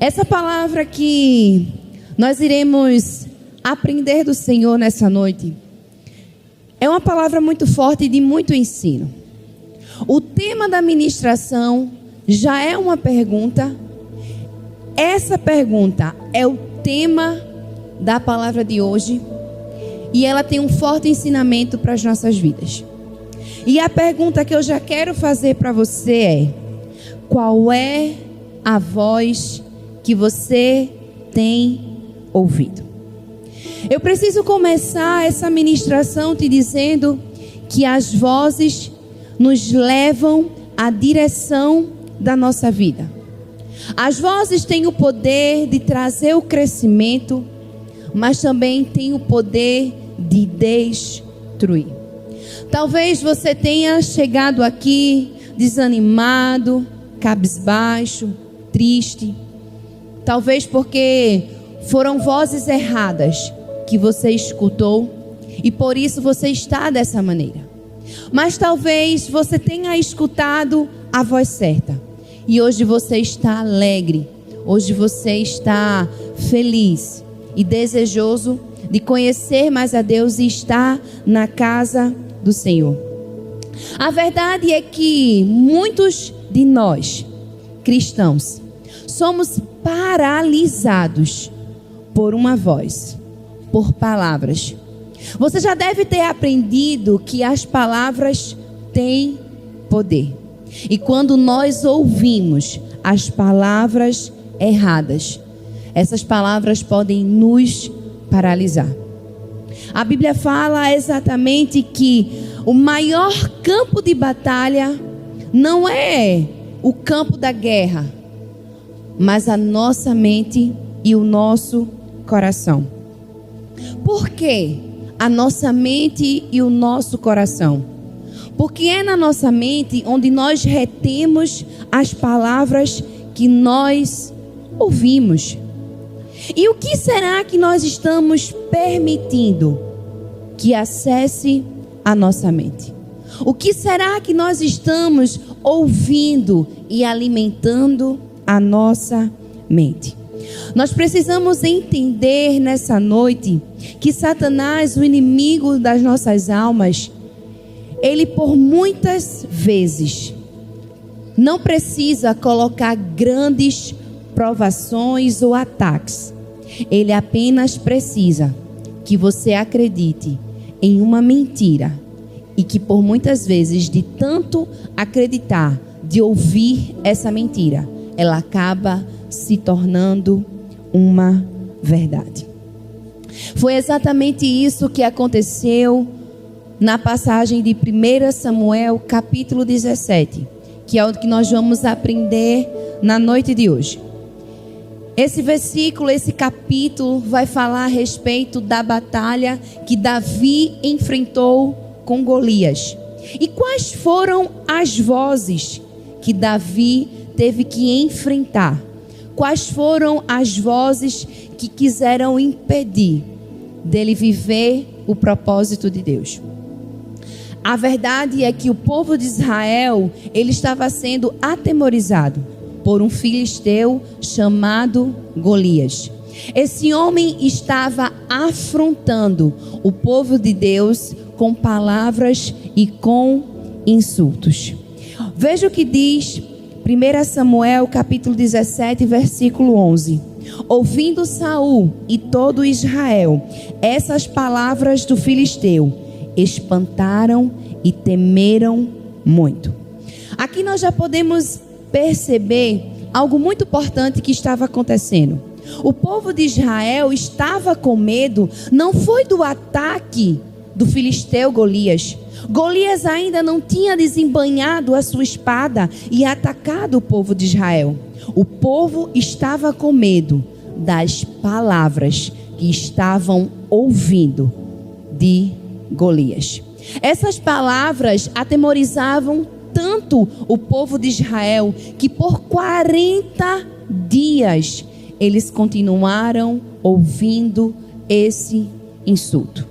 Essa palavra que nós iremos aprender do Senhor nessa noite é uma palavra muito forte e de muito ensino. O tema da ministração já é uma pergunta. Essa pergunta é o tema da palavra de hoje e ela tem um forte ensinamento para as nossas vidas. E a pergunta que eu já quero fazer para você é: qual é a voz que você tem ouvido? Eu preciso começar essa ministração te dizendo que as vozes nos levam à direção da nossa vida. As vozes têm o poder de trazer o crescimento, mas também têm o poder de destruir. Talvez você tenha chegado aqui desanimado, cabisbaixo, triste. Talvez porque foram vozes erradas que você escutou e por isso você está dessa maneira. Mas talvez você tenha escutado a voz certa e hoje você está alegre, hoje você está feliz e desejoso de conhecer mais a Deus e estar na casa do Senhor. A verdade é que muitos de nós, cristãos, somos paralisados por uma voz, por palavras. Você já deve ter aprendido que as palavras têm poder. E quando nós ouvimos as palavras erradas, essas palavras podem nos paralisar. A Bíblia fala exatamente que o maior campo de batalha não é o campo da guerra, mas a nossa mente e o nosso coração. Por quê? A nossa mente e o nosso coração. Porque é na nossa mente onde nós retemos as palavras que nós ouvimos. E o que será que nós estamos permitindo que acesse a nossa mente? O que será que nós estamos ouvindo e alimentando a nossa mente? Nós precisamos entender nessa noite que Satanás, o inimigo das nossas almas, ele por muitas vezes não precisa colocar grandes provações ou ataques. Ele apenas precisa que você acredite em uma mentira e que por muitas vezes, de tanto acreditar, de ouvir essa mentira, ela acaba se tornando uma verdade. Foi exatamente isso que aconteceu na passagem de 1 Samuel capítulo 17, que é o que nós vamos aprender na noite de hoje. Esse versículo, esse capítulo vai falar a respeito da batalha que Davi enfrentou com Golias. E quais foram as vozes que Davi teve que enfrentar? Quais foram as vozes que quiseram impedir dele viver o propósito de Deus? A verdade é que o povo de Israel, ele estava sendo atemorizado por um filisteu chamado Golias. Esse homem estava afrontando o povo de Deus com palavras e com insultos. Veja o que diz 1 Samuel capítulo 17, versículo 11. Ouvindo Saul e todo Israel essas palavras do filisteu, espantaram e temeram muito. Aqui nós já podemos perceber algo muito importante que estava acontecendo. O povo de Israel estava com medo, não foi do ataque do filisteu Golias. Golias ainda não tinha desembainhado a sua espada e atacado o povo de Israel. O povo estava com medo das palavras que estavam ouvindo de Golias. Essas palavras atemorizavam tanto o povo de Israel que por 40 dias eles continuaram ouvindo esse insulto.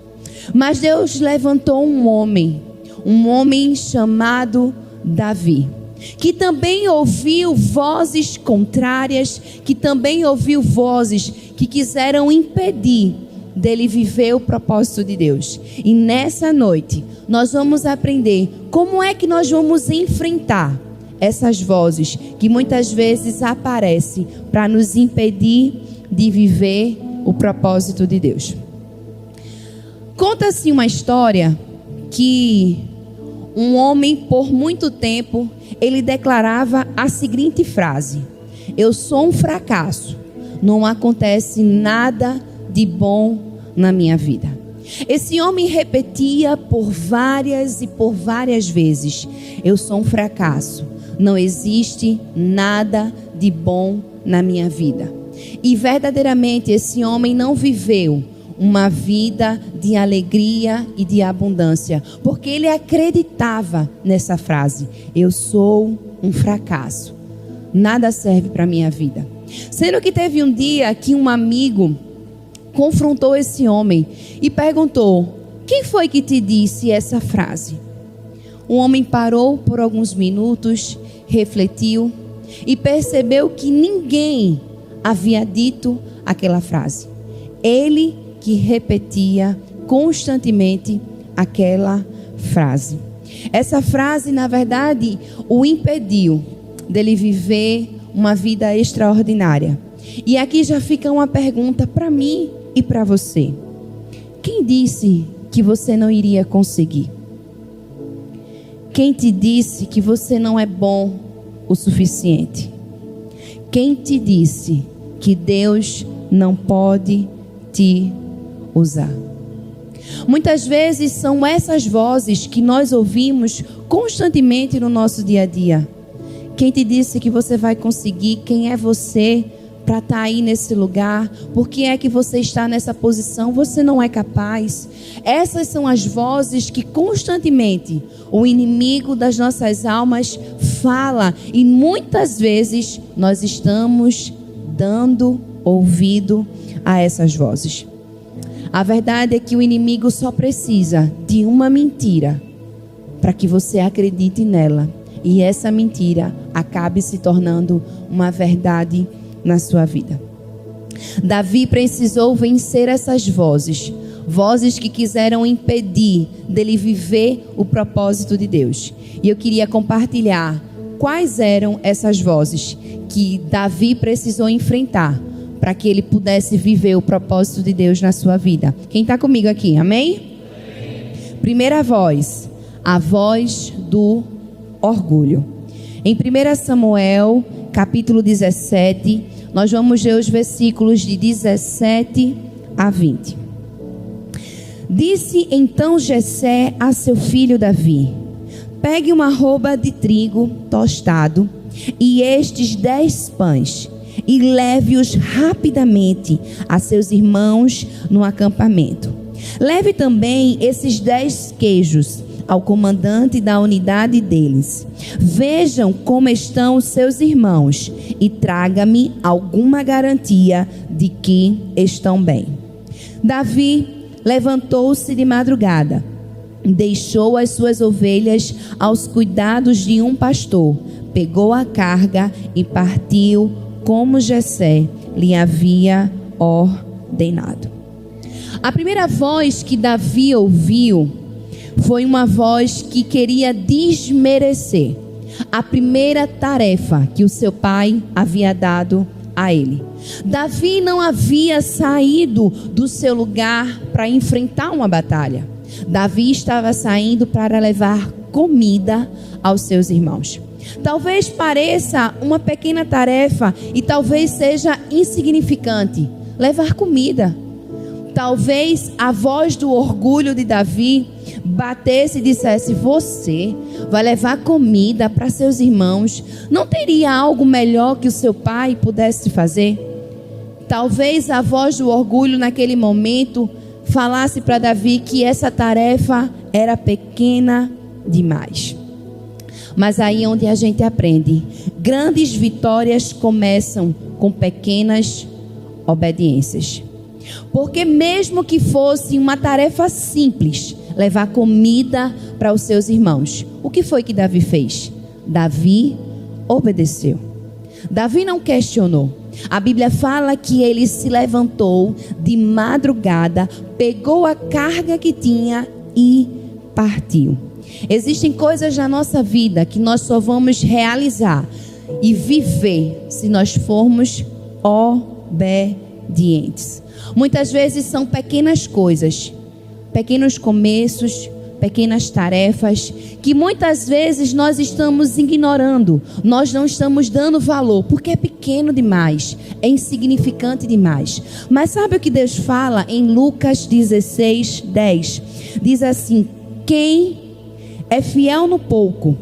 Mas Deus levantou um homem chamado Davi. que também ouviu vozes contrárias, que também ouviu vozes que quiseram impedir dele viver o propósito de Deus. E nessa noite, nós vamos aprender como é que nós vamos enfrentar essas vozes que muitas vezes aparecem para nos impedir de viver o propósito de Deus. Conta-se uma história que um homem, por muito tempo, ele declarava a seguinte frase: eu sou um fracasso, não acontece nada de bom na minha vida. Esse homem repetia por várias vezes: eu sou um fracasso, não existe nada de bom na minha vida. E verdadeiramente esse homem não viveu uma vida de alegria e de abundância, porque ele acreditava nessa frase: eu sou um fracasso, nada serve para a minha vida. Sendo que teve um dia que um amigo confrontou esse homem e perguntou: quem foi que te disse essa frase? O homem parou por alguns minutos, refletiu e percebeu que ninguém havia dito aquela frase. Ele que repetia constantemente aquela frase. Essa frase, na verdade, o impediu dele viver uma vida extraordinária. E aqui já fica uma pergunta para mim e para você: quem disse que você não iria conseguir? Quem te disse que você não é bom o suficiente? Quem te disse que Deus não pode te usar? Muitas vezes são essas vozes que nós ouvimos constantemente no nosso dia a dia. Quem te disse que você vai conseguir? Quem é você para estar aí nesse lugar? Por que é que você está nessa posição? Você não é capaz. Essas são as vozes que constantemente o inimigo das nossas almas fala, e muitas vezes nós estamos dando ouvido a essas vozes. A verdade é que o inimigo só precisa de uma mentira para que você acredite nela, e essa mentira acabe se tornando uma verdade na sua vida. Davi precisou vencer essas vozes que quiseram impedir dele viver o propósito de Deus. E eu queria compartilhar quais eram essas vozes que Davi precisou enfrentar para que ele pudesse viver o propósito de Deus na sua vida. Quem está comigo aqui, amém? Primeira voz, a voz do orgulho. Em 1 Samuel, capítulo 17, nós vamos ler os versículos de 17 a 20. Disse então Jessé a seu filho Davi: pegue uma arroba de trigo tostado e estes 10 pães, e leve-os rapidamente a seus irmãos no acampamento. Leve também esses 10 queijos ao comandante da unidade deles. Vejam como estão os seus irmãos e traga-me alguma garantia de que estão bem. Davi levantou-se de madrugada, deixou as suas ovelhas aos cuidados de um pastor, pegou a carga e partiu como Jessé lhe havia ordenado. A primeira voz que Davi ouviu foi uma voz que queria desmerecer a primeira tarefa que o seu pai havia dado a ele. Davi não havia saído do seu lugar para enfrentar uma batalha. Davi estava saindo para levar comida aos seus irmãos. Talvez pareça uma pequena tarefa e talvez seja insignificante levar comida. Talvez a voz do orgulho de Davi batesse e dissesse: você vai levar comida para seus irmãos? Não teria algo melhor que o seu pai pudesse fazer? Talvez a voz do orgulho naquele momento falasse para Davi que essa tarefa era pequena demais. Mas aí é onde a gente aprende: grandes vitórias começam com pequenas obediências. Porque mesmo que fosse uma tarefa simples, levar comida para os seus irmãos, o que foi que Davi fez? Davi obedeceu. Davi não questionou. A Bíblia fala que ele se levantou de madrugada, pegou a carga que tinha e partiu. Existem coisas na nossa vida que nós só vamos realizar e viver se nós formos obedientes. Muitas vezes são pequenas coisas, pequenos começos, pequenas tarefas, que muitas vezes nós estamos ignorando, nós não estamos dando valor, porque é pequeno demais, é insignificante demais. Mas sabe o que Deus fala em Lucas 16:10? Diz assim: quem é fiel no pouco,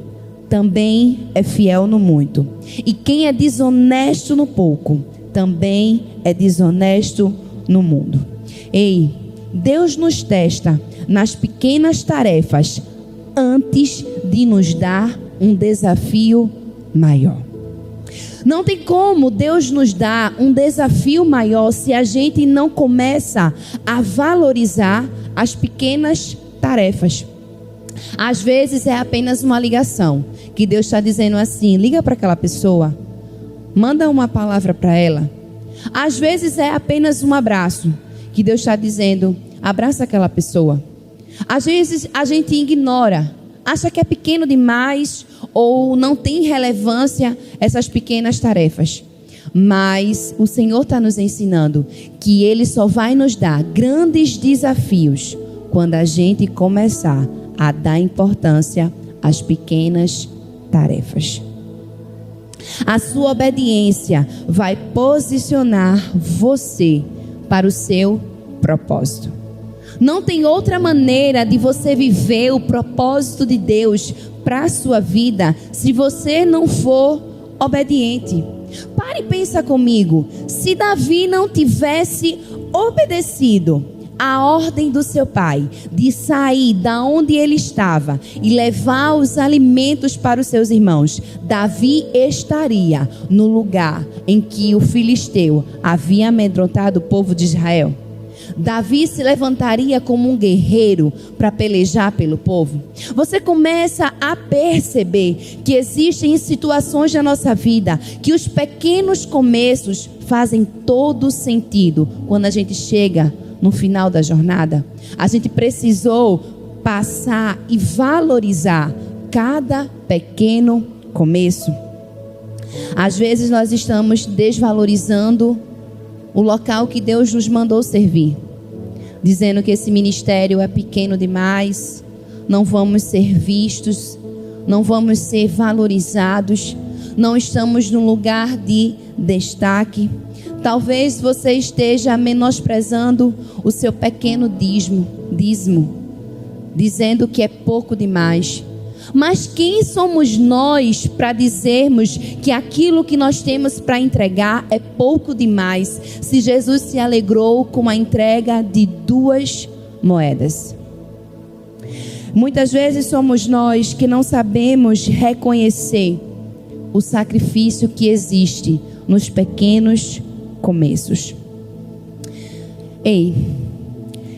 também é fiel no muito. E quem é desonesto no pouco, também é desonesto no mundo. Ei, Deus nos testa nas pequenas tarefas antes de nos dar um desafio maior. Não tem como Deus nos dar um desafio maior se a gente não começa a valorizar as pequenas tarefas. Às vezes é apenas uma ligação, que Deus está dizendo assim: liga para aquela pessoa, manda uma palavra para ela. Às vezes é apenas um abraço, que Deus está dizendo: abraça aquela pessoa. Às vezes a gente ignora, acha que é pequeno demais ou não tem relevância essas pequenas tarefas. Mas o Senhor está nos ensinando que Ele só vai nos dar grandes desafios quando a gente começar a dar importância às pequenas tarefas. A sua obediência vai posicionar você para o seu propósito. Não tem outra maneira de você viver o propósito de Deus para a sua vida se você não for obediente. Pare e pensa comigo. Se Davi não tivesse obedecido a ordem do seu pai de sair da onde ele estava e levar os alimentos para os seus irmãos, Davi estaria no lugar em que o filisteu havia amedrontado o povo de Israel. Davi se levantaria como um guerreiro para pelejar pelo povo. Você começa a perceber que existem situações da nossa vida que os pequenos começos fazem todo sentido quando a gente chega no final da jornada. A gente precisou passar e valorizar cada pequeno começo. Às vezes nós estamos desvalorizando o local que Deus nos mandou servir, dizendo que esse ministério é pequeno demais, não vamos ser vistos, não vamos ser valorizados, não estamos num lugar de destaque. Talvez você esteja menosprezando o seu pequeno dízimo, dizendo que é pouco demais. Mas quem somos nós para dizermos que aquilo que nós temos para entregar é pouco demais, se Jesus se alegrou com a entrega de 2 moedas? Muitas vezes somos nós que não sabemos reconhecer o sacrifício que existe nos pequenos começos. Ei,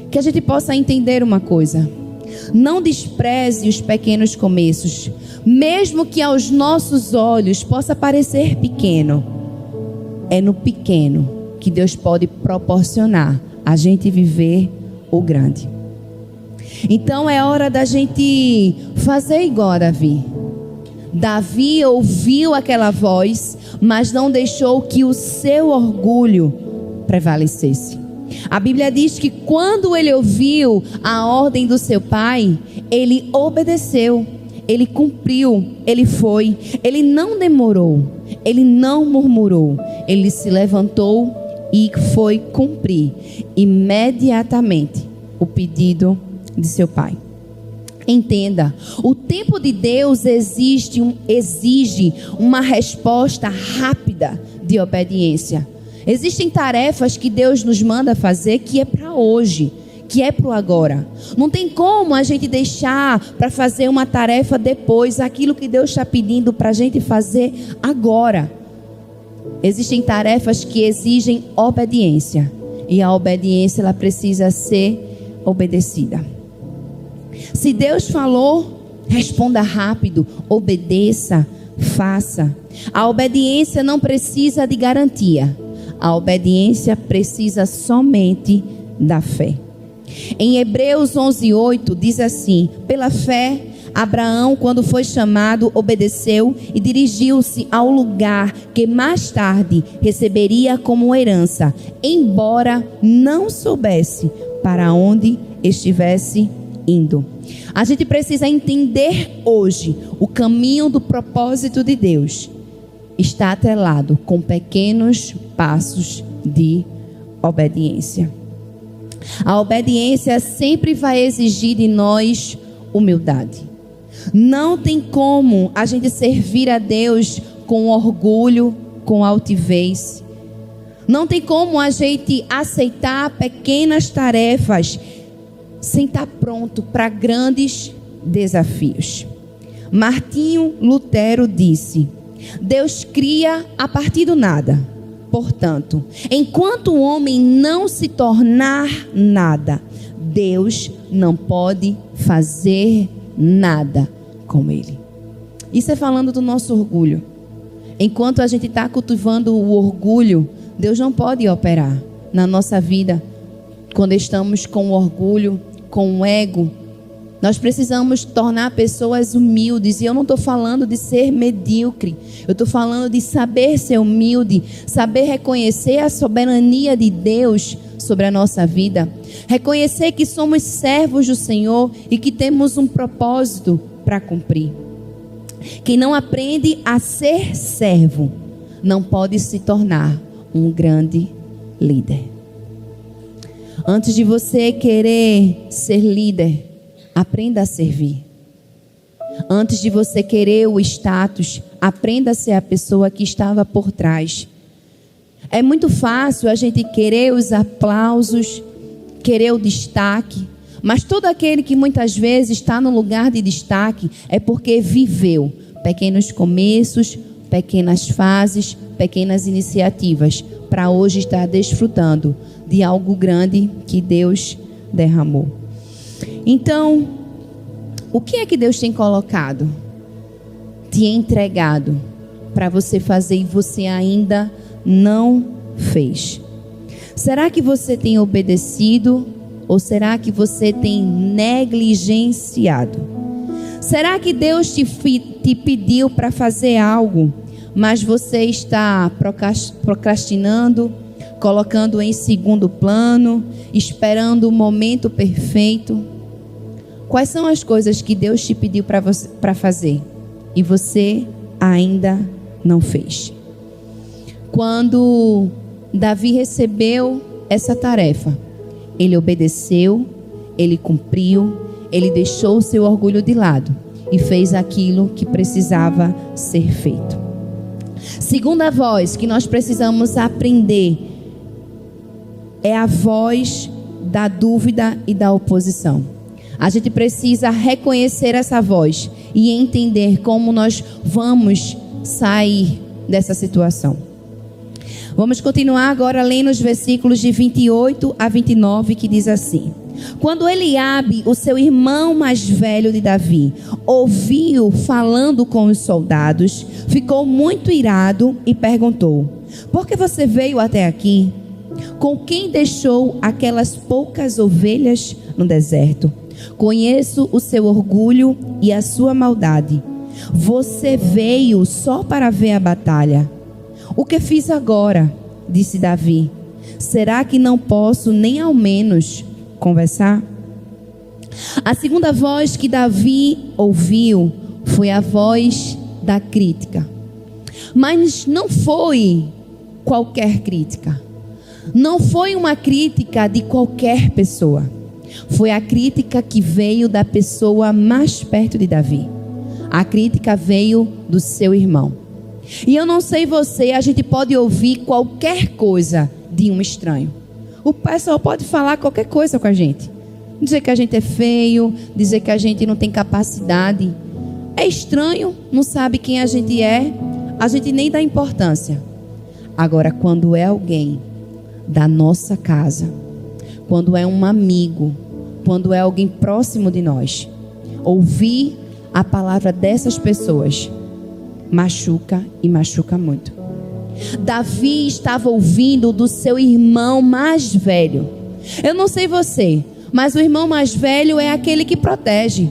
que a gente possa entender uma coisa: não despreze os pequenos começos, mesmo que aos nossos olhos possa parecer pequeno. É no pequeno que Deus pode proporcionar a gente viver o grande. Então é hora da gente fazer igual a Davi. Davi ouviu aquela voz, mas não deixou que o seu orgulho prevalecesse. A Bíblia diz que quando ele ouviu a ordem do seu pai, ele obedeceu, ele cumpriu, ele foi, ele não demorou, ele não murmurou, ele se levantou e foi cumprir imediatamente o pedido de seu pai. Entenda, o tempo de Deus exige uma resposta rápida de obediência. Existem tarefas que Deus nos manda fazer que é para hoje, que é para o agora. Não tem como a gente deixar para fazer uma tarefa depois, aquilo que Deus está pedindo para a gente fazer agora. Existem tarefas que exigem obediência, e a obediência ela precisa ser obedecida. Se Deus falou, Responda rápido, obedeça, faça. A obediência não precisa de garantia. A obediência precisa somente da fé. Em Hebreus 11:8 diz assim: pela fé, Abraão, quando foi chamado, obedeceu e dirigiu-se ao lugar que mais tarde receberia como herança, embora não soubesse para onde estivesse indo. A gente precisa entender hoje o caminho do propósito de Deus está atrelado com pequenos passos de obediência. A obediência sempre vai exigir de nós humildade. Não tem como a gente servir a Deus com orgulho, com altivez. Não tem como a gente aceitar pequenas tarefas sem estar pronto para grandes desafios. Martinho Lutero disse: Deus cria a partir do nada. Portanto, enquanto o homem não se tornar nada, Deus não pode fazer nada com ele. Isso é falando do nosso orgulho. Enquanto a gente está cultivando o orgulho, Deus não pode operar na nossa vida. Quando estamos com orgulho, com o ego, nós precisamos tornar pessoas humildes. E eu não estou falando de ser medíocre. Eu estou falando de saber ser humilde, saber reconhecer a soberania de Deus sobre a nossa vida. Reconhecer que somos servos do Senhor e que temos um propósito para cumprir. Quem não aprende a ser servo não pode se tornar um grande líder. Antes de você querer ser líder, aprenda a servir. Antes de você querer o status, aprenda a ser a pessoa que estava por trás. É muito fácil a gente querer os aplausos, querer o destaque, mas todo aquele que muitas vezes está no lugar de destaque é porque viveu pequenos começos, pequenas fases, pequenas iniciativas, para hoje estar desfrutando de algo grande que Deus derramou. Então, o que é que Deus tem colocado, te entregado para você fazer e você ainda não fez? Será que você tem obedecido ou será que você tem negligenciado? Será que Deus te pediu para fazer algo, mas você está procrastinando, colocando em segundo plano, esperando o momento perfeito? Quais são as coisas que Deus te pediu para fazer e você ainda não fez? Quando Davi recebeu essa tarefa, ele obedeceu, ele cumpriu, ele deixou o seu orgulho de lado e fez aquilo que precisava ser feito. Segunda voz que nós precisamos aprender é a voz da dúvida e da oposição. A gente precisa reconhecer essa voz e entender como nós vamos sair dessa situação. Vamos continuar agora lendo os versículos de 28 a 29, que diz assim: quando Eliabe, o seu irmão mais velho de Davi, ouviu falando com os soldados, ficou muito irado e perguntou: por que você veio até aqui? Com quem deixou aquelas poucas ovelhas no deserto? Conheço o seu orgulho e a sua maldade. Você veio só para ver a batalha. O que fiz agora? Disse Davi. Será que não posso nem ao menos conversar? A segunda voz que Davi ouviu foi a voz da crítica. Mas não foi qualquer crítica. Não foi uma crítica de qualquer pessoa. Foi a crítica que veio da pessoa mais perto de Davi. A crítica veio do seu irmão. E eu não sei você, a gente pode ouvir qualquer coisa de um estranho. O pessoal pode falar qualquer coisa com a gente. Dizer que a gente é feio, dizer que a gente não tem capacidade. É estranho, não sabe quem a gente nem dá importância. Agora, quando é alguém da nossa casa, quando é um amigo, quando é alguém próximo de nós, ouvir a palavra dessas pessoas machuca e machuca muito. Davi estava ouvindo do seu irmão mais velho. Eu não sei você, mas o irmão mais velho é aquele que protege,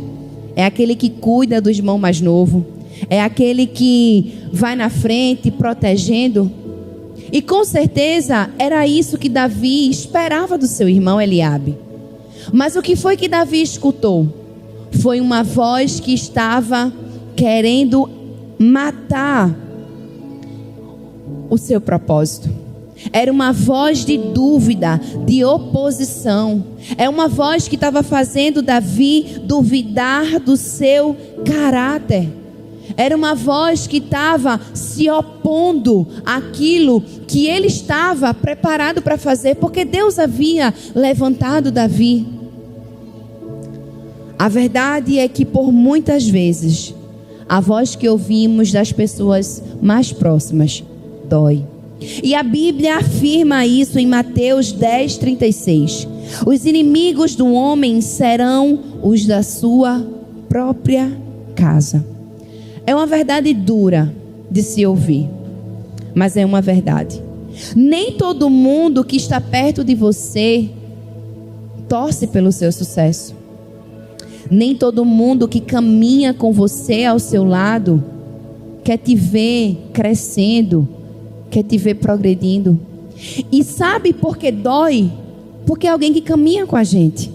é aquele que cuida do irmão mais novo, é aquele que vai na frente protegendo. E com certeza era isso que Davi esperava do seu irmão Eliabe. Mas o que foi que Davi escutou? Foi uma voz que estava querendo matar o seu propósito. Era uma voz de dúvida, de oposição. É uma voz que estava fazendo Davi duvidar do seu caráter. Era uma voz que estava se opondo àquilo que ele estava preparado para fazer, porque Deus havia levantado Davi. A verdade é que por muitas vezes a voz que ouvimos das pessoas mais próximas dói. E a Bíblia afirma isso em Mateus 10:36. Os inimigos do homem serão os da sua própria casa. É uma verdade dura de se ouvir, mas é uma verdade. Nem todo mundo que está perto de você torce pelo seu sucesso. Nem todo mundo que caminha com você ao seu lado quer te ver crescendo, quer te ver progredindo. E sabe por que dói? Porque é alguém que caminha com a gente.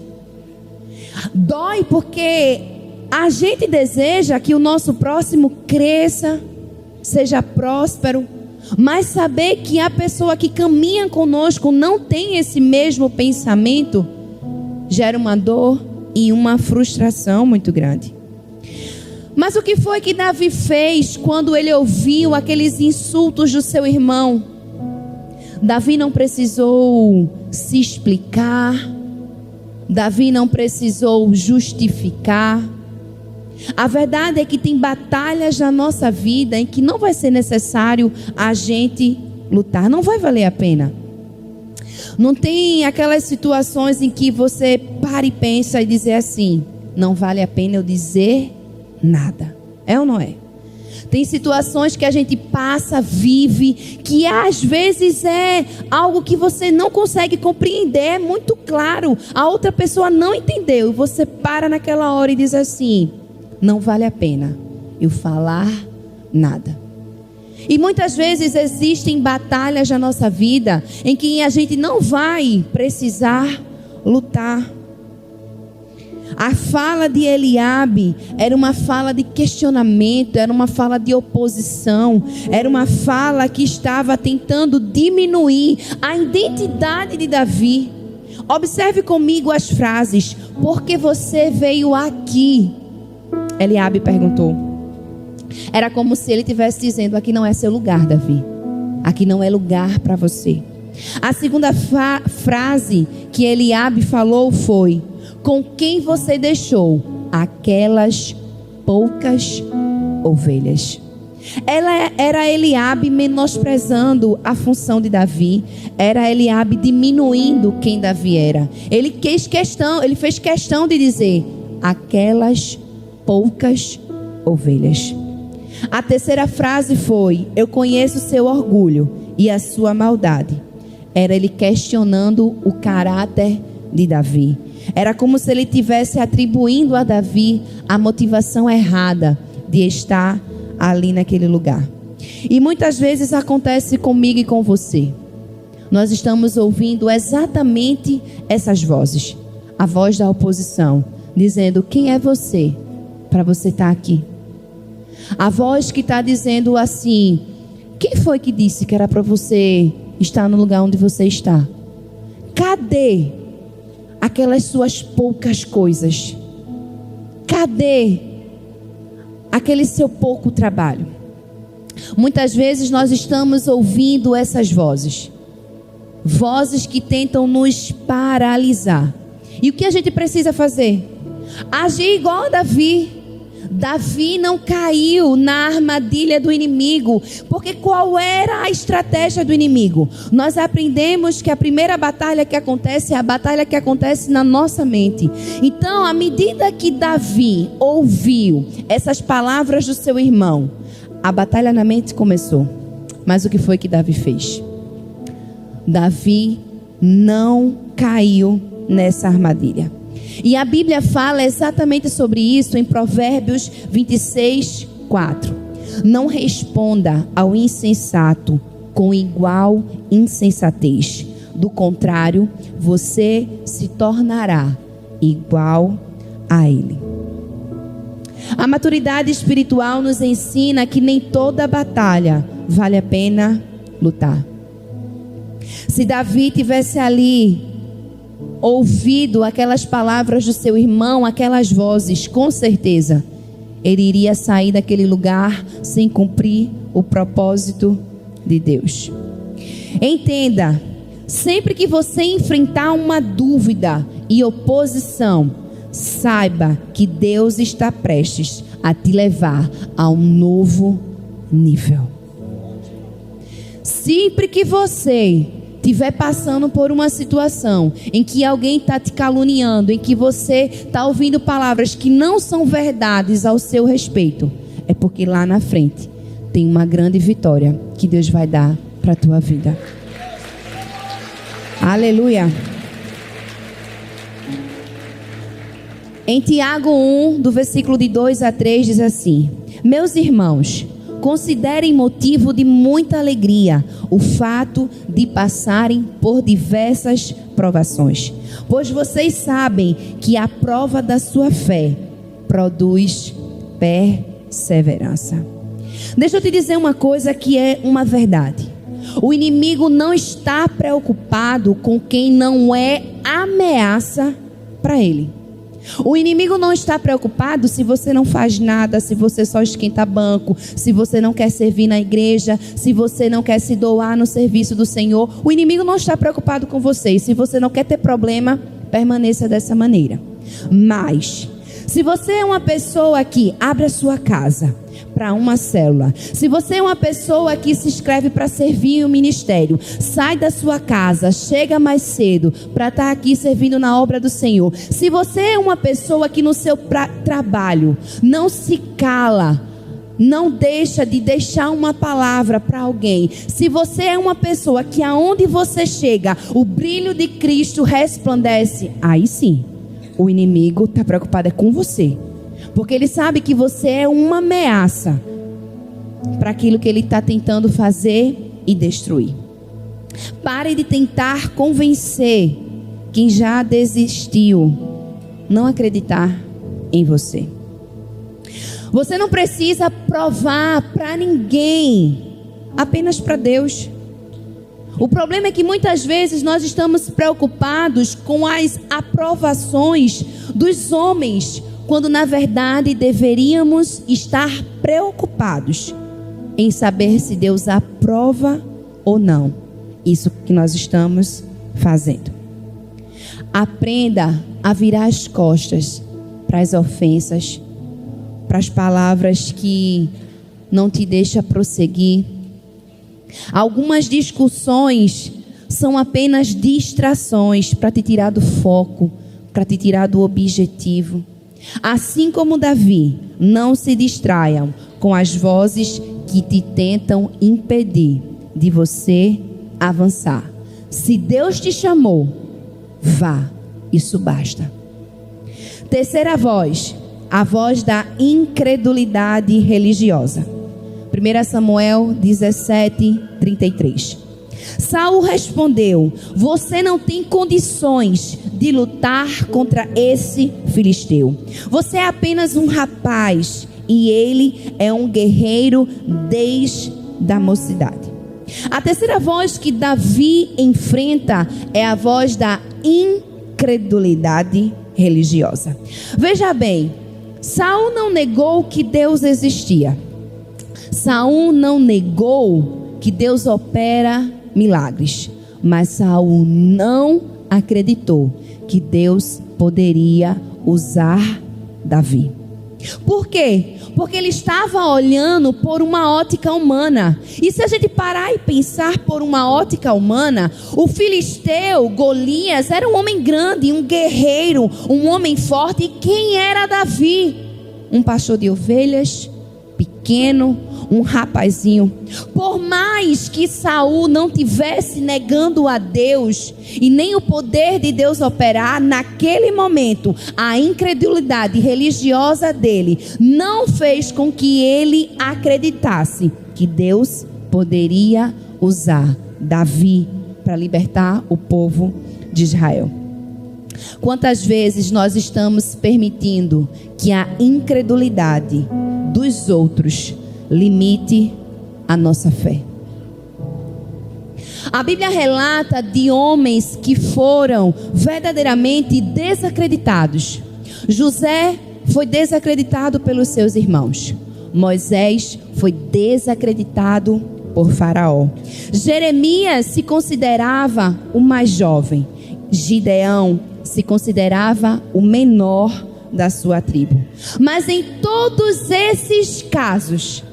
Dói porque a gente deseja que o nosso próximo cresça, seja próspero, mas saber que a pessoa que caminha conosco não tem esse mesmo pensamento gera uma dor e uma frustração muito grande. Mas o que foi que Davi fez quando ele ouviu aqueles insultos do seu irmão? Davi não precisou se explicar. Davi não precisou justificar. A verdade é que tem batalhas na nossa vida em que não vai ser necessário a gente lutar. Não vai valer a pena. Não tem aquelas situações em que você para e pensa e dizer assim: não vale a pena eu dizer nada. É ou não é? Tem situações que a gente passa, vive, que às vezes é algo que você não consegue compreender, é muito claro. A outra pessoa não entendeu. E você para naquela hora e diz assim: não vale a pena eu falar nada. E muitas vezes existem batalhas na nossa vida em que a gente não vai precisar lutar. A fala de Eliabe era uma fala de questionamento, era uma fala de oposição, era uma fala que estava tentando diminuir a identidade de Davi. Observe comigo as frases. Por que você veio aqui? Eliabe perguntou. Era como se ele estivesse dizendo: aqui não é seu lugar, Davi. Aqui não é lugar para você. A segunda frase que Eliabe falou foi: com quem você deixou aquelas poucas ovelhas? Era Eliabe menosprezando a função de Davi. Era Eliabe diminuindo quem Davi era. Ele fez questão de dizer: aquelas poucas ovelhas. A terceira frase foi: eu conheço o seu orgulho e a sua maldade. Era ele questionando o caráter de Davi. Era como se ele estivesse atribuindo a Davi a motivação errada de estar ali naquele lugar. E muitas vezes acontece comigo e com você. Nós estamos ouvindo exatamente essas vozes. A voz da oposição, dizendo: quem é você para você estar aqui? A voz que está dizendo assim: quem foi que disse que era para você estar no lugar onde você está? Cadê aquelas suas poucas coisas? Cadê aquele seu pouco trabalho? Muitas vezes nós estamos ouvindo essas vozes. Vozes que tentam nos paralisar. E o que a gente precisa fazer? Agir igual a Davi. Davi não caiu na armadilha do inimigo, porque qual era a estratégia do inimigo? Nós aprendemos que a primeira batalha que acontece é a batalha que acontece na nossa mente. Então, à medida que Davi ouviu essas palavras do seu irmão, a batalha na mente começou. Mas o que foi que Davi fez? Davi não caiu nessa armadilha. E a Bíblia fala exatamente sobre isso em Provérbios 26, 4. Não responda ao insensato com igual insensatez. Do contrário, você se tornará igual a ele. A maturidade espiritual nos ensina que nem toda batalha vale a pena lutar. Se Davi tivesse ali ouvido aquelas palavras do seu irmão, aquelas vozes, com certeza ele iria sair daquele lugar sem cumprir o propósito de Deus. Entenda, sempre que você enfrentar uma dúvida e oposição, saiba que Deus está prestes a te levar a um novo nível. Sempre que você estiver passando por uma situação em que alguém está te caluniando, em que você está ouvindo palavras que não são verdades ao seu respeito, é porque lá na frente tem uma grande vitória que Deus vai dar para a tua vida. Aleluia. Em Tiago 1, do versículo de 2 a 3, diz assim: meus irmãos, considerem motivo de muita alegria o fato de passarem por diversas provações, pois vocês sabem que a prova da sua fé produz perseverança. Deixa eu te dizer uma coisa que é uma verdade. O inimigo não está preocupado com quem não é ameaça para ele. O inimigo não está preocupado se você não faz nada, se você só esquenta banco, se você não quer servir na igreja, se você não quer se doar no serviço do Senhor. O inimigo não está preocupado com você. E se você não quer ter problema, permaneça dessa maneira. Mas, se você é uma pessoa que abre a sua casa para uma célula, se você é uma pessoa que se inscreve para servir em um ministério, sai da sua casa, chega mais cedo para estar aqui servindo na obra do Senhor. Se você é uma pessoa que no seu trabalho não se cala, não deixa de deixar uma palavra para alguém. Se você é uma pessoa que aonde você chega, o brilho de Cristo resplandece, aí sim, o inimigo está preocupado com você. Porque ele sabe que você é uma ameaça para aquilo que ele está tentando fazer e destruir. Pare de tentar convencer quem já desistiu, não acreditar em você. Você não precisa provar para ninguém, apenas para Deus. O problema é que muitas vezes nós estamos preocupados com as aprovações dos homens, quando na verdade deveríamos estar preocupados em saber se Deus aprova ou não isso que nós estamos fazendo. Aprenda a virar as costas para as ofensas, para as palavras que não te deixam prosseguir. Algumas discussões são apenas distrações para te tirar do foco, para te tirar do objetivo. Assim como Davi, não se distraiam com as vozes que te tentam impedir de você avançar. Se Deus te chamou, vá, isso basta. Terceira voz, a voz da incredulidade religiosa. 1 Samuel 17, 33. Saul respondeu: você não tem condições de lutar contra esse filisteu. Você é apenas um rapaz e ele é um guerreiro desde a mocidade. A terceira voz que Davi enfrenta é a voz da incredulidade religiosa. Veja bem, Saul não negou que Deus existia. Saul não negou que Deus opera milagres, mas Saul não acreditou que Deus poderia usar Davi. Por quê? Porque ele estava olhando por uma ótica humana. E se a gente parar e pensar por uma ótica humana, o filisteu, Golias, era um homem grande, um guerreiro, um homem forte. E quem era Davi? Um pastor de ovelhas, pequeno, um rapazinho. Por mais que Saul não tivesse negando a Deus e nem o poder de Deus operar, naquele momento a incredulidade religiosa dele não fez com que ele acreditasse que Deus poderia usar Davi para libertar o povo de Israel. Quantas vezes nós estamos permitindo que a incredulidade dos outros limite a nossa fé? A Bíblia relata de homens que foram verdadeiramente desacreditados. José foi desacreditado pelos seus irmãos. Moisés foi desacreditado por Faraó. Jeremias se considerava o mais jovem. Gideão se considerava o menor da sua tribo. Mas em todos esses casos,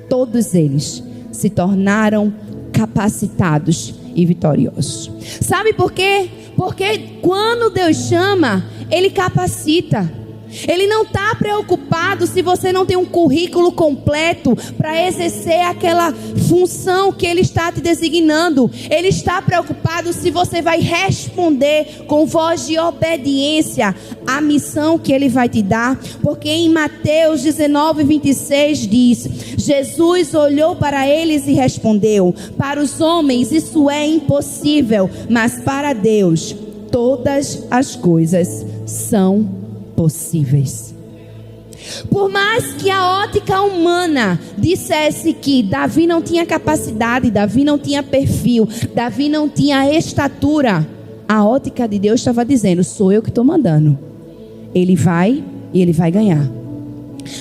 todos eles se tornaram capacitados e vitoriosos. Sabe por quê? Porque quando Deus chama, Ele capacita. Ele não está preocupado se você não tem um currículo completo para exercer aquela função que Ele está te designando. Ele está preocupado se você vai responder com voz de obediência à missão que Ele vai te dar. Porque em Mateus 19:26 diz: Jesus olhou para eles e respondeu: para os homens isso é impossível, mas para Deus todas as coisas são possíveis. Por mais que a ótica humana dissesse que Davi não tinha capacidade, Davi não tinha perfil, Davi não tinha estatura, a ótica de Deus estava dizendo: sou eu que estou mandando. Ele vai e ele vai ganhar.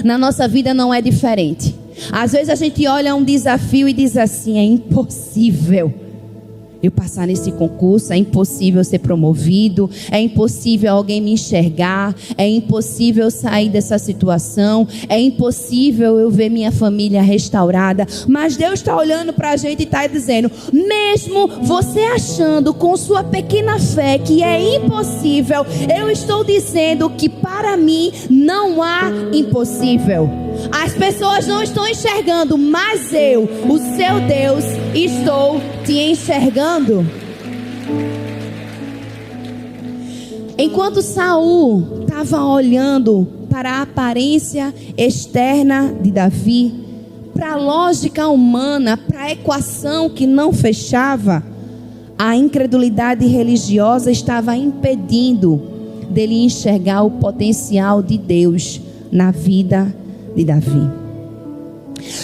Na nossa vida não é diferente. Às vezes a gente olha um desafio e diz assim: é impossível eu passar nesse concurso, é impossível ser promovido, é impossível alguém me enxergar, é impossível sair dessa situação, é impossível eu ver minha família restaurada. Mas Deus está olhando para a gente e está dizendo: mesmo você achando com sua pequena fé que é impossível, eu estou dizendo que para mim não há impossível. As pessoas não estão enxergando, mas eu, o seu Deus, estou te enxergando. Enquanto Saul estava olhando para a aparência externa de Davi, para a lógica humana, para a equação que não fechava, a incredulidade religiosa estava impedindo dele enxergar o potencial de Deus na vida de Davi.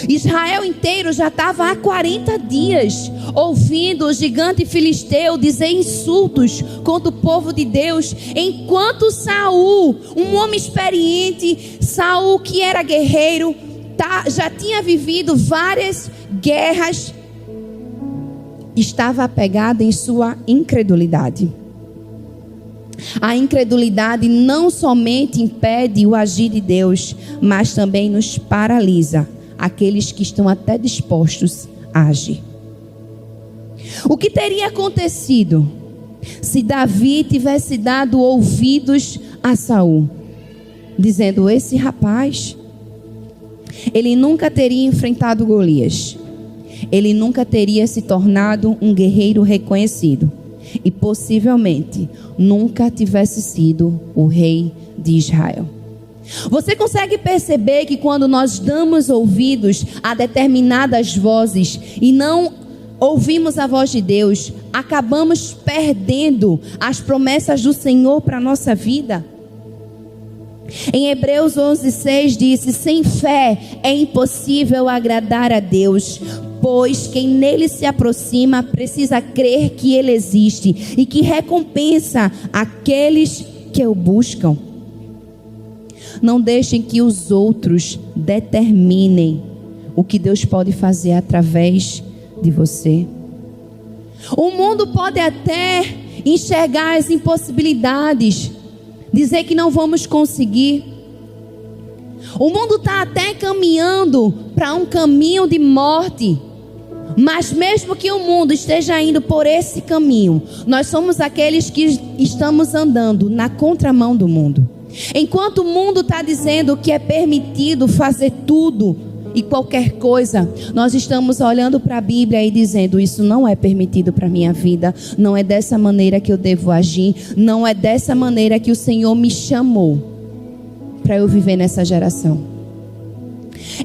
Israel inteiro já estava há 40 dias ouvindo o gigante filisteu dizer insultos contra o povo de Deus, enquanto Saul, um homem experiente, Saul que era guerreiro, já tinha vivido várias guerras, estava apegado em sua incredulidade. A incredulidade não somente impede o agir de Deus, mas também nos paralisa, aqueles que estão até dispostos a agir. O que teria acontecido se Davi tivesse dado ouvidos a Saul, dizendo: esse rapaz, ele nunca teria enfrentado Golias, ele nunca teria se tornado um guerreiro reconhecido, e possivelmente nunca tivesse sido o rei de Israel. Você consegue perceber que quando nós damos ouvidos a determinadas vozes e não ouvimos a voz de Deus, acabamos perdendo as promessas do Senhor para a nossa vida? Em Hebreus 11:6 diz: sem fé é impossível agradar a Deus, pois quem nele se aproxima precisa crer que ele existe e que recompensa aqueles que o buscam. Não deixem que os outros determinem o que Deus pode fazer através de você. O mundo pode até enxergar as impossibilidades, dizer que não vamos conseguir. O mundo está até caminhando para um caminho de morte. Mas mesmo que o mundo esteja indo por esse caminho, nós somos aqueles que estamos andando na contramão do mundo. Enquanto o mundo está dizendo que é permitido fazer tudo e qualquer coisa, nós estamos olhando para a Bíblia e dizendo: isso não é permitido para a minha vida, não é dessa maneira que eu devo agir, não é dessa maneira que o Senhor me chamou para eu viver nessa geração.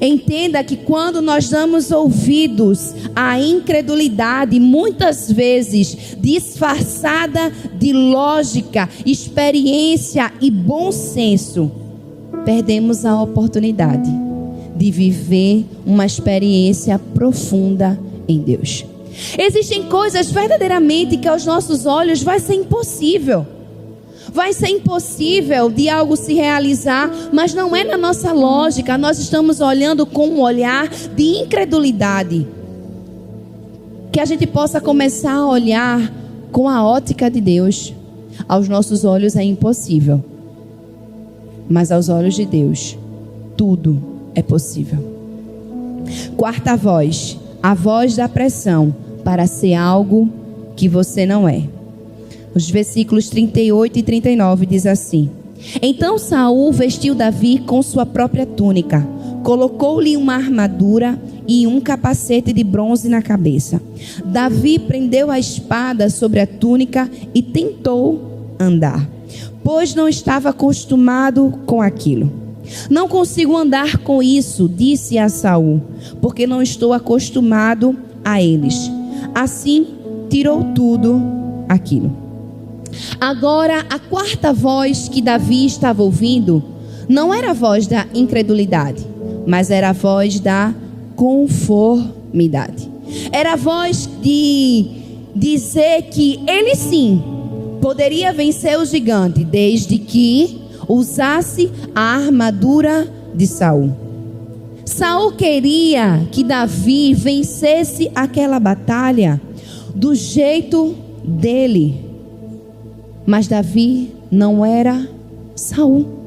Entenda que quando nós damos ouvidos à incredulidade, muitas vezes disfarçada de lógica, experiência e bom senso, perdemos a oportunidade de viver uma experiência profunda em Deus. Existem coisas verdadeiramente que aos nossos olhos vai ser impossível. Vai ser impossível de algo se realizar, mas não é na nossa lógica. Nós estamos olhando com um olhar de incredulidade. Que a gente possa começar a olhar com a ótica de Deus. Aos nossos olhos é impossível, mas aos olhos de Deus tudo é possível. Quarta voz, a voz da pressão para ser algo que você não é. Os versículos 38 e 39 diz assim: então Saul vestiu Davi com sua própria túnica, colocou-lhe uma armadura e um capacete de bronze na cabeça. Davi prendeu a espada sobre a túnica e tentou andar, pois não estava acostumado com aquilo. Não consigo andar com isso, disse a Saul, porque não estou acostumado a eles. Assim tirou tudo aquilo. Agora, a quarta voz que Davi estava ouvindo não era a voz da incredulidade, mas era a voz da conformidade. Era a voz de dizer que ele sim poderia vencer o gigante, desde que usasse a armadura de Saul. Saul queria que Davi vencesse aquela batalha do jeito dele. Mas Davi não era Saul.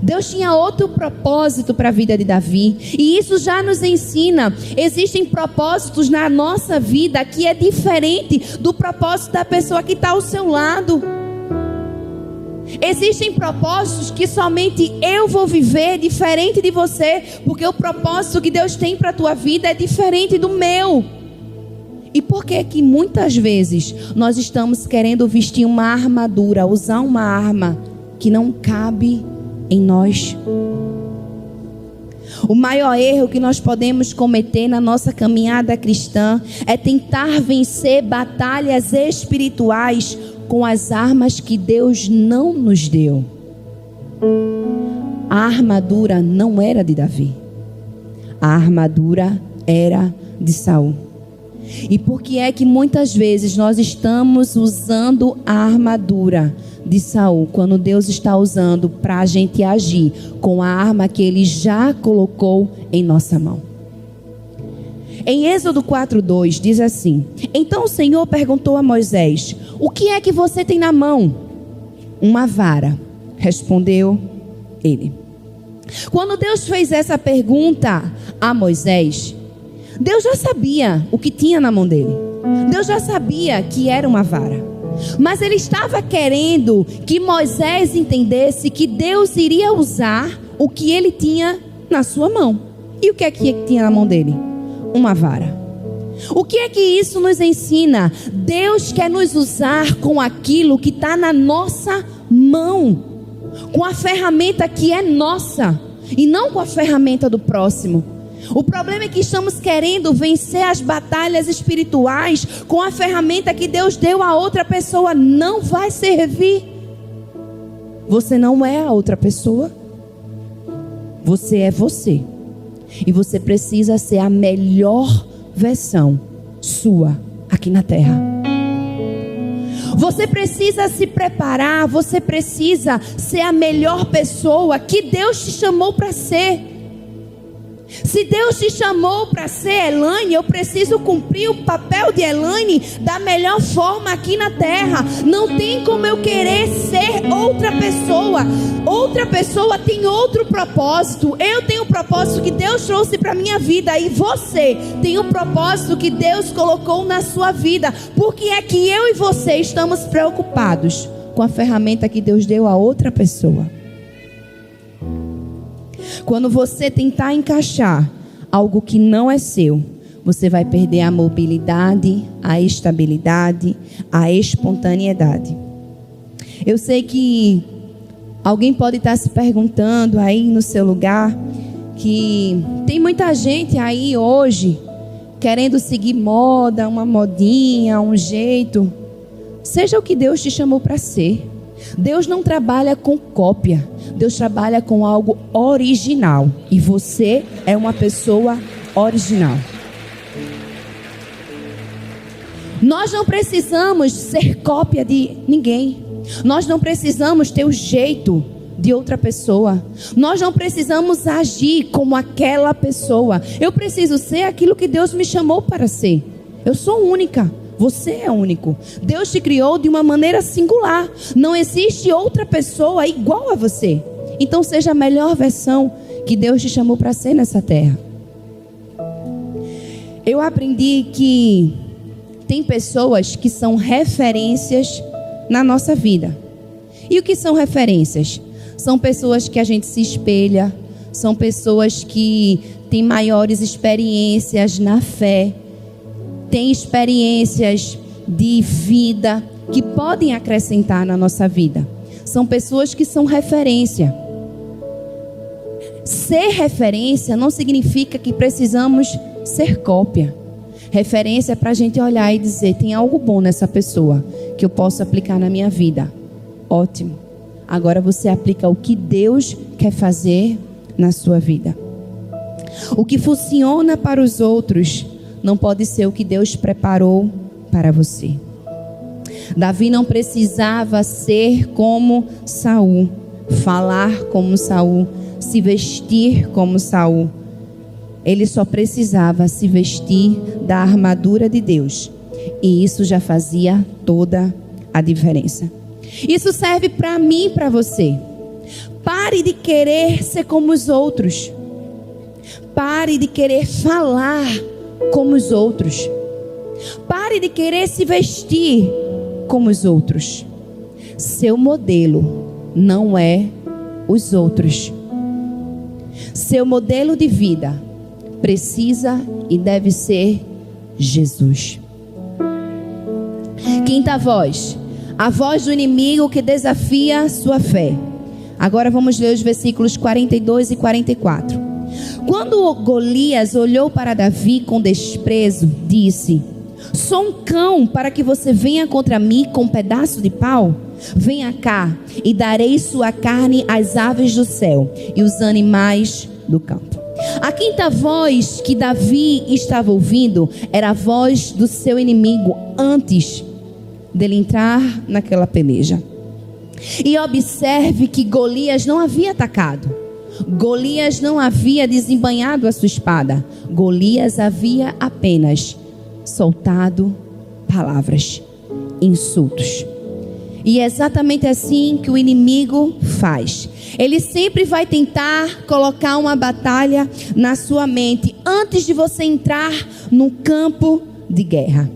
Deus tinha outro propósito para a vida de Davi. E isso já nos ensina. Existem propósitos na nossa vida que é diferente do propósito da pessoa que está ao seu lado. Existem propósitos que somente eu vou viver diferente de você, porque o propósito que Deus tem para a tua vida é diferente do meu. E por que que muitas vezes nós estamos querendo vestir uma armadura, usar uma arma que não cabe em nós? O maior erro que nós podemos cometer na nossa caminhada cristã é tentar vencer batalhas espirituais com as armas que Deus não nos deu. A armadura não era de Davi. A armadura era de Saul. E por que é que muitas vezes nós estamos usando a armadura de Saul, quando Deus está usando para a gente agir com a arma que Ele já colocou em nossa mão? Em Êxodo 4:2 diz assim: então o Senhor perguntou a Moisés: o que é que você tem na mão? Uma vara, respondeu ele. Quando Deus fez essa pergunta a Moisés, Deus já sabia o que tinha na mão dele. Deus já sabia que era uma vara. Mas Ele estava querendo que Moisés entendesse que Deus iria usar o que ele tinha na sua mão. E o que é que tinha na mão dele? Uma vara. O que é que isso nos ensina? Deus quer nos usar com aquilo que está na nossa mão, com a ferramenta que é nossa, e não com a ferramenta do próximo. O problema é que estamos querendo vencer as batalhas espirituais com a ferramenta que Deus deu a outra pessoa. Não vai servir. Você não é a outra pessoa. Você é você. E você precisa ser a melhor versão sua aqui na terra. Você precisa se preparar. Você precisa ser a melhor pessoa que Deus te chamou para ser. Se Deus te chamou para ser Elaine, eu preciso cumprir o papel de Elaine da melhor forma aqui na terra. Não tem como eu querer ser outra pessoa. Outra pessoa tem outro propósito. Eu tenho o propósito que Deus trouxe para minha vida, e você tem o propósito que Deus colocou na sua vida. Por que é que eu e você estamos preocupados com a ferramenta que Deus deu a outra pessoa? Quando você tentar encaixar algo que não é seu, você vai perder a mobilidade, a estabilidade, a espontaneidade. Eu sei que alguém pode estar se perguntando aí no seu lugar, que tem muita gente aí hoje querendo seguir moda, uma modinha, um jeito. Seja o que Deus te chamou para ser. Deus não trabalha com cópia. Deus trabalha com algo original. E você é uma pessoa original. Nós não precisamos ser cópia de ninguém. Nós não precisamos ter o jeito de outra pessoa. Nós não precisamos agir como aquela pessoa. Eu preciso ser aquilo que Deus me chamou para ser. Eu sou única. Você é único. Deus te criou de uma maneira singular. Não existe outra pessoa igual a você. Então seja a melhor versão que Deus te chamou para ser nessa terra. Eu aprendi que tem pessoas que são referências na nossa vida. E o que são referências? São pessoas que a gente se espelha. São pessoas que têm maiores experiências na fé. Tem experiências de vida que podem acrescentar na nossa vida. São pessoas que são referência. Ser referência não significa que precisamos ser cópia. Referência é para a gente olhar e dizer: tem algo bom nessa pessoa que eu posso aplicar na minha vida. Ótimo. Agora você aplica o que Deus quer fazer na sua vida. O que funciona para os outros não pode ser o que Deus preparou para você. Davi não precisava ser como Saul, falar como Saul, se vestir como Saul. Ele só precisava se vestir da armadura de Deus. E isso já fazia toda a diferença. Isso serve para mim e para você. Pare de querer ser como os outros. Pare de querer falar como os outros. Pare de querer se vestir como os outros. Seu modelo não é os outros. Seu modelo de vida precisa e deve ser Jesus. Quinta voz. A voz do inimigo que desafia sua fé. Agora vamos ler os versículos 42 e 44. Quando Golias olhou para Davi com desprezo, disse: sou um cão para que você venha contra mim com um pedaço de pau? Venha cá e darei sua carne às aves do céu e os animais do campo. A quinta voz que Davi estava ouvindo era a voz do seu inimigo antes dele entrar naquela peleja. E observe que Golias não havia atacado. Golias não havia desembainhado a sua espada. Golias havia apenas soltado palavras, insultos. E é exatamente assim que o inimigo faz. Ele sempre vai tentar colocar uma batalha na sua mente antes de você entrar no campo de guerra.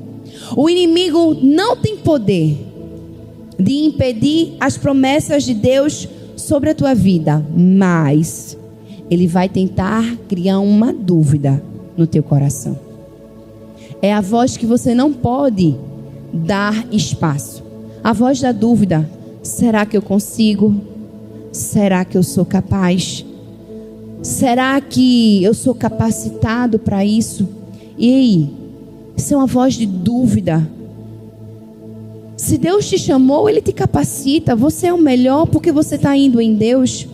O inimigo não tem poder de impedir as promessas de Deus sobre a tua vida, mas ele vai tentar criar uma dúvida no teu coração. É a voz que você não pode dar espaço. A voz da dúvida. Será que eu consigo? Será que eu sou capaz? Será que eu sou capacitado para isso? E aí? Isso é uma voz de dúvida. Se Deus te chamou, Ele te capacita. Você é o melhor porque você está indo em Deus.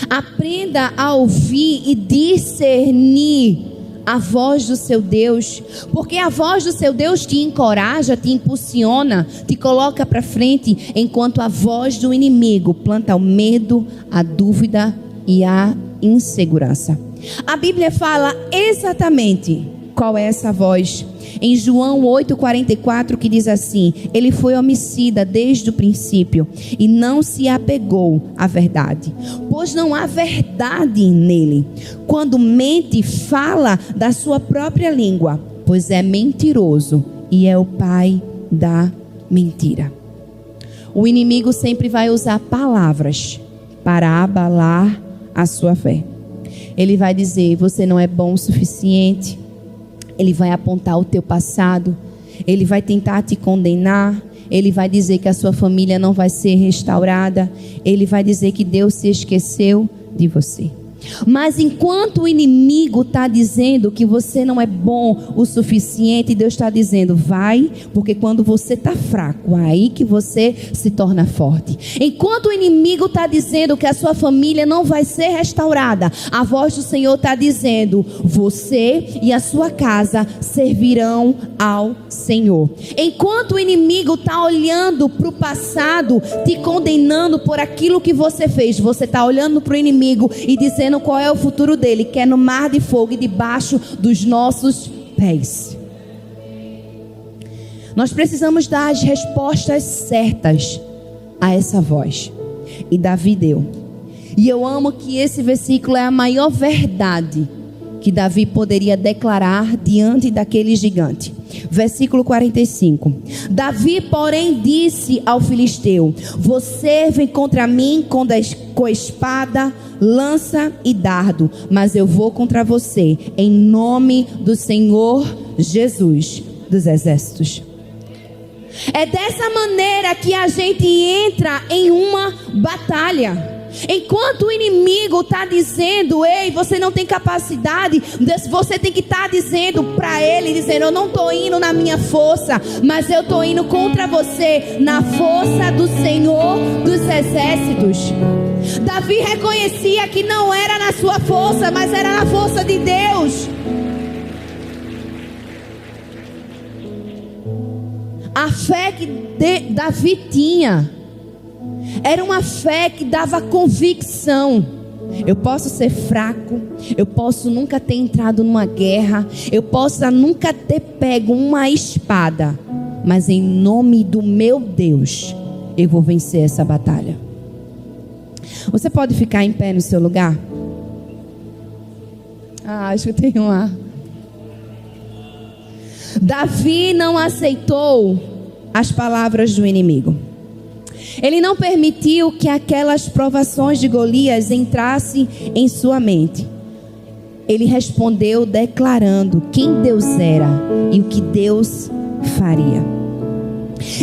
Aprenda a ouvir e discernir a voz do seu Deus, porque a voz do seu Deus te encoraja, te impulsiona, te coloca para frente, enquanto a voz do inimigo planta o medo, a dúvida e a insegurança. A Bíblia fala exatamente qual é essa voz. Em João 8,44, que diz assim: ele foi homicida desde o princípio e não se apegou à verdade, pois não há verdade nele. Quando mente, fala da sua própria língua, pois é mentiroso e é o pai da mentira. O inimigo sempre vai usar palavras para abalar a sua fé. Ele vai dizer: você não é bom o suficiente. Ele vai apontar o teu passado. Ele vai tentar te condenar. Ele vai dizer que a sua família não vai ser restaurada. Ele vai dizer que Deus se esqueceu de você. Mas enquanto o inimigo está dizendo que você não é bom o suficiente, Deus está dizendo: vai, porque quando você está fraco, é aí que você se torna forte. Enquanto o inimigo está dizendo que a sua família não vai ser restaurada, a voz do Senhor está dizendo: você e a sua casa servirão ao Senhor. Enquanto o inimigo está olhando para o passado, te condenando por aquilo que você fez, você está olhando para o inimigo e dizendo qual é o futuro dele, que é no mar de fogo e debaixo dos nossos pés. Nós precisamos dar as respostas certas a essa voz. E Davi deu. E eu amo que esse versículo é a maior verdade que Davi poderia declarar diante daquele gigante. Versículo 45. Davi, porém, disse ao filisteu: você vem contra mim com espada, lança e dardo, mas eu vou contra você em nome do Senhor Jesus dos exércitos. É dessa maneira que a gente entra em uma batalha. Enquanto o inimigo está dizendo: ei, você não tem capacidade, você tem que estar dizendo para ele, dizendo: eu não estou indo na minha força, mas eu estou indo contra você na força do Senhor dos exércitos. Davi reconhecia que não era na sua força, mas era na força de Deus. A fé que Davi tinha era uma fé que dava convicção. Eu posso ser fraco, eu posso nunca ter entrado numa guerra, eu posso nunca ter pego uma espada, mas em nome do meu Deus, eu vou vencer essa batalha. Você pode ficar em pé no seu lugar? Acho que tem um ar. Davi não aceitou as palavras do inimigo. Ele não permitiu que aquelas provações de Golias entrassem em sua mente. Ele respondeu declarando quem Deus era e o que Deus faria.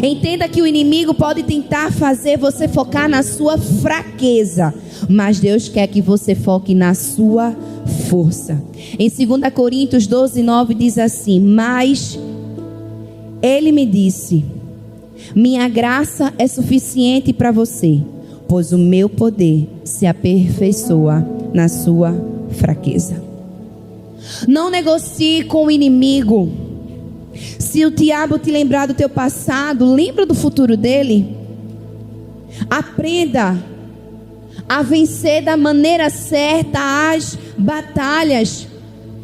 Entenda que o inimigo pode tentar fazer você focar na sua fraqueza, mas Deus quer que você foque na sua força. Em 2 Coríntios 12:9 diz assim: mas ele me disse: minha graça é suficiente para você, pois o meu poder se aperfeiçoa na sua fraqueza. Não negocie com o inimigo. Se o diabo te lembrar do teu passado, lembra do futuro dele. Aprenda a vencer da maneira certa as batalhas.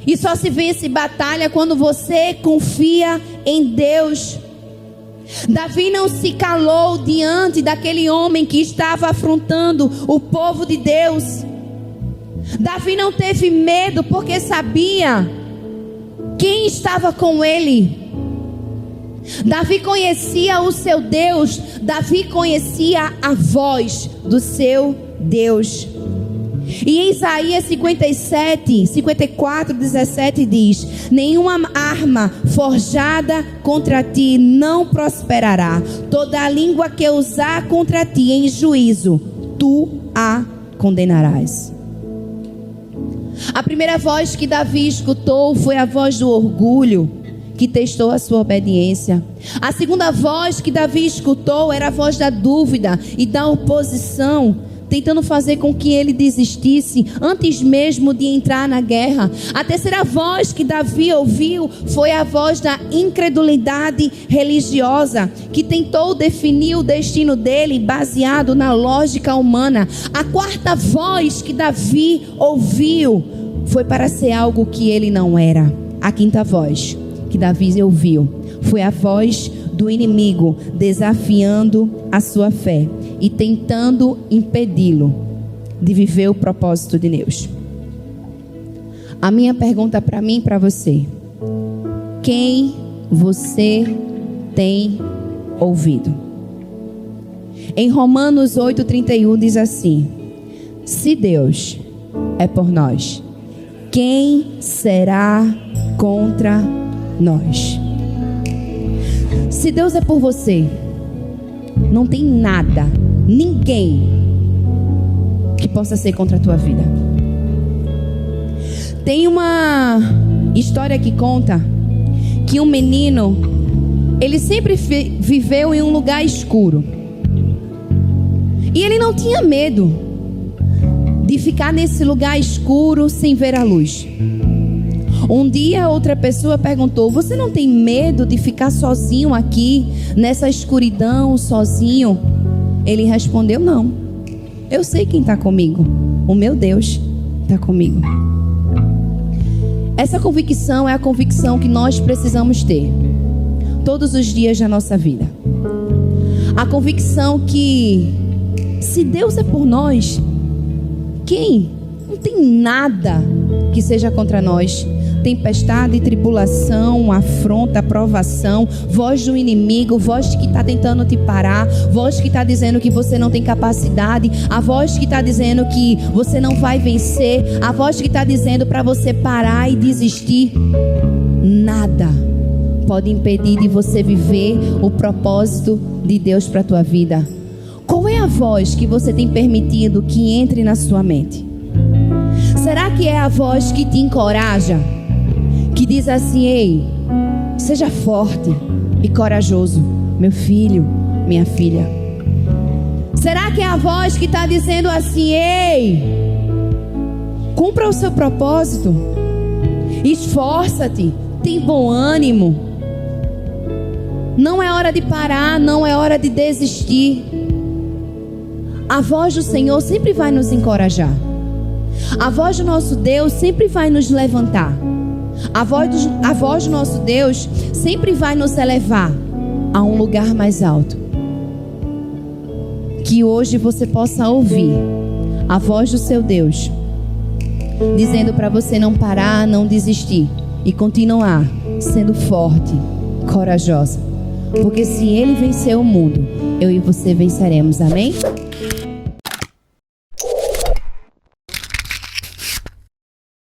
E só se vence batalha quando você confia em Deus. Davi não se calou diante daquele homem que estava afrontando o povo de Deus. Davi não teve medo porque sabia quem estava com ele. Davi conhecia o seu Deus. Davi conhecia a voz do seu Deus. E em Isaías 54:17 diz: nenhuma arma forjada contra ti não prosperará. Toda a língua que usar contra ti em juízo, tu a condenarás. A primeira voz que Davi escutou foi a voz do orgulho, que testou a sua obediência. A segunda voz que Davi escutou era a voz da dúvida e da oposição, tentando fazer com que ele desistisse antes mesmo de entrar na guerra. A terceira voz que Davi ouviu foi a voz da incredulidade religiosa, que tentou definir o destino dele baseado na lógica humana. A quarta voz que Davi ouviu foi para ser algo que ele não era. A quinta voz que Davi ouviu foi a voz do inimigo desafiando a sua fé e tentando impedi-lo de viver o propósito de Deus. A minha pergunta para mim e para você: quem você tem ouvido? Em Romanos 8:31 diz assim: se Deus é por nós, quem será contra nós? Se Deus é por você, não tem nada, ninguém que possa ser contra a tua vida. Tem uma história que conta que um menino, ele sempre viveu em um lugar escuro. E ele não tinha medo de ficar nesse lugar escuro sem ver a luz. Um dia outra pessoa perguntou: você não tem medo de ficar sozinho aqui, nessa escuridão, sozinho? Ele respondeu: não, eu sei quem está comigo. O meu Deus está comigo. Essa convicção é a convicção que nós precisamos ter todos os dias da nossa vida. A convicção que se Deus é por nós, quem? Não tem nada que seja contra nós. Tempestade, tribulação, afronta, provação, voz do inimigo, voz que está tentando te parar, voz que está dizendo que você não tem capacidade, a voz que está dizendo que você não vai vencer, a voz que está dizendo para você parar e desistir. Nada pode impedir de você viver o propósito de Deus para a tua vida. Qual é a voz que você tem permitido que entre na sua mente? Será que é a voz que te encoraja? Que diz assim: ei, seja forte e corajoso, meu filho, minha filha. Será que é a voz que está dizendo assim: ei, cumpra o seu propósito, esforça-te, tem bom ânimo, não é hora de parar, não é hora de desistir? A voz do Senhor sempre vai nos encorajar. A voz do nosso Deus sempre vai nos levantar. A voz do nosso Deus sempre vai nos elevar a um lugar mais alto. Que hoje você possa ouvir a voz do seu Deus dizendo para você não parar, não desistir e continuar sendo forte, corajosa. Porque se Ele venceu o mundo, eu e você venceremos. Amém?